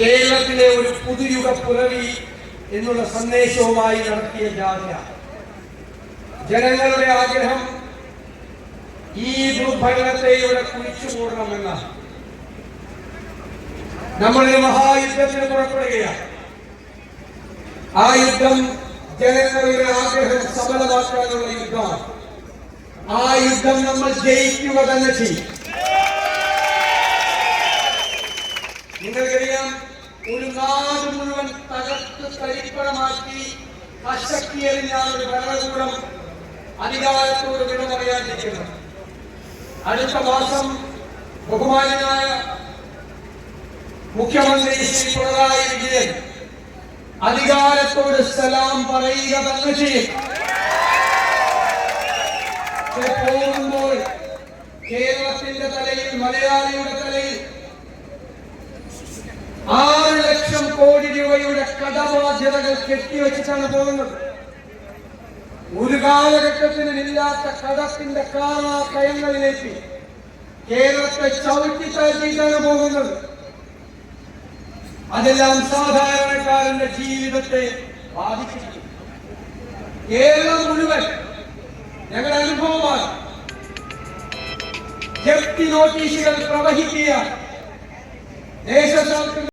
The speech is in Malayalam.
കേരളത്തിലെ ഒരു പുതുയുഗ പുലരി എന്നുള്ള സന്ദേശവുമായി നടത്തിയ ജാഥ. ജനങ്ങളുടെ ആഗ്രഹം ഈ ദുർഭരണത്തെ ഇവിടെ കുഴിച്ചു മൂടണമെന്ന. നമ്മളൊരു മഹായുദ്ധത്തിന് പുറപ്പെടുകയാണ്. ആ യുദ്ധം ജനങ്ങളുടെ ആഗ്രഹം സഫലമാക്കാനുള്ള യുദ്ധമാണ്. ആ യുദ്ധം നമ്മൾ ജയിക്കുക തന്നെ ചെയ്യും. നിങ്ങൾക്കറിയാം, ഒരു നാട് മുഴുവൻ തകർത്ത് തരിപ്പണമാക്കി അശക്തിയെറിഞ്ഞാണ് ഒരു ഭരണകൂടം അധികാരത്തോട് വിട പറയാതിരിക്കുന്നത്. അടുത്ത മാസം ബഹുമാനായ മുഖ്യമന്ത്രി ശ്രീ പിണറായി വിജയൻ അധികാരത്തോട് സലാം പറയുക തന്നെ ചെയ്യും. പോകുമ്പോൾ കേരളത്തിന്റെ തലയിൽ, മലയാളിയുടെ തലയിൽ 6 ലക്ഷം കോടി രൂപയുടെ കടബാധ്യതകൾ കെട്ടിവെച്ചിട്ടാണ് പോകുന്നത്. ഒരു കാലഘട്ടത്തിനില്ലാത്ത കടത്തിന്റെ കയങ്ങളിലേക്ക് കേരളത്തെ ചവിട്ടിത്താഴ്ത്തിയിട്ടാണ് പോകുന്നത്. അതെല്ലാം സാധാരണക്കാരന്റെ ജീവിതത്തെ ബാധിച്ചിരിക്കും. കേരളം മുഴുവൻ ഞങ്ങളുടെ അനുഭവമാണ്. ജപ്തി നോട്ടീസുകൾ പ്രവഹിക്കുക, ദേശസാൽകൃത